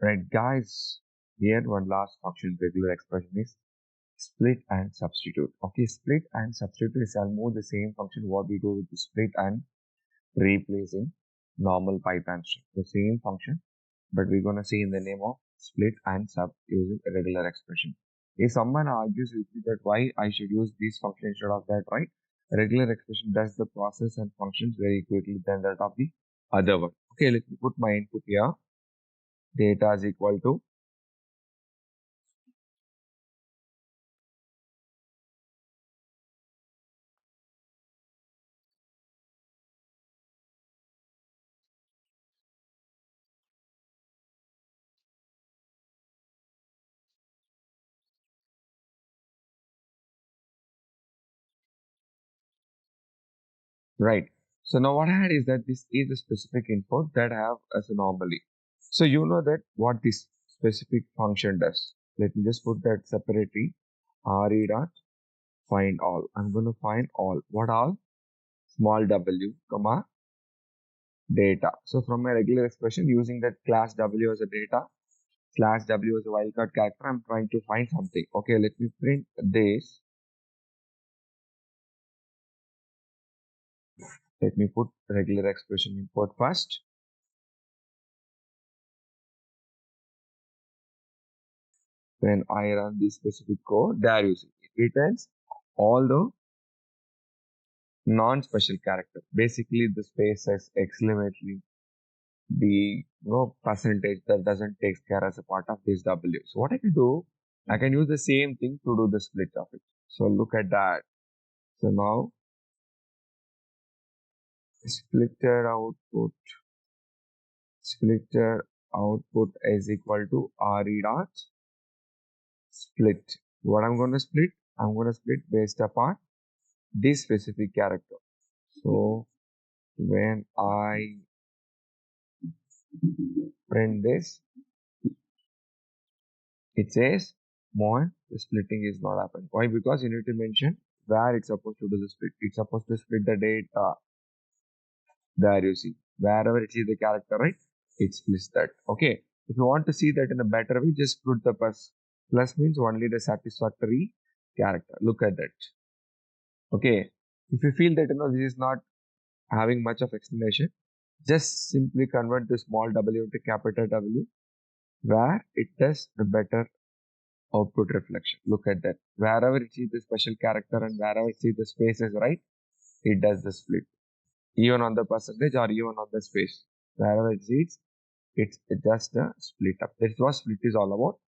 Right, guys, here one last function regular expression is split and substitute. Okay, split and substitute is almost the same function what we do with the split and replace in normal Python string. The same function, but we're gonna see in the name of split and sub using a regular expression. If someone argues with me that why I should use this function instead of that, right? A regular expression does the process and functions very quickly than that of the other one. Okay, let me put my input here. Data is equal to right. So now what I had is that this is a specific input that I have as a normally. So you know that what this specific function does. Let me just put that separately. Re dot find all. I'm going to find all. What all? Small w, comma, data. So from my regular expression using that class w as a data, slash w as a wildcard character, I'm trying to find something. Okay, let me print this. Let me put regular expression import first. When I run this specific code, there you see it returns all the non-special character. Basically, the spaces, exclamatory, the percentage that doesn't take care as a part of this W. So what I can do, I can use the same thing to do the split of it. So look at that. So now splitter output is equal to re dot split. What I'm going to split? I'm going to split based upon this specific character. So when I print this, it says more the splitting is not happening. Why? Because you need to mention where it's supposed to do the split. It's supposed to split the data. There you see. Wherever it is the character, right? It splits that. Okay. If you want to see that in a better way, just put the plus. Plus means only the satisfactory character. Look at that. Okay. If you feel that this is not having much of explanation, just simply convert the small w to capital W, where it does the better output reflection. Look at that. Wherever it sees the special character and wherever it sees the spaces, right, it does the split. Even on the percentage or even on the space. Wherever it sees, it's just a split up. That's what split is all about.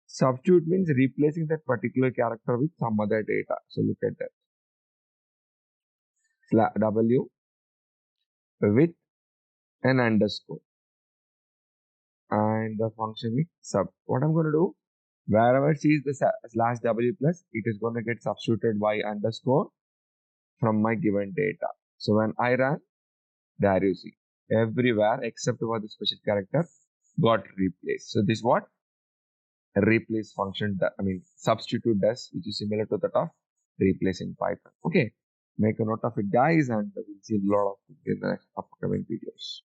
Substitute means replacing that particular character with some other data. So look at that. W with an underscore. And the function is sub. What I'm going to do, wherever it sees the slash w plus, it is going to get substituted by underscore from my given data. So when I run, there you see everywhere except for the special character got replaced. So this what a replace function that substitute does, which is similar to that of replace in Python. Okay, make a note of it, guys, and we'll see a lot of things in the next upcoming videos.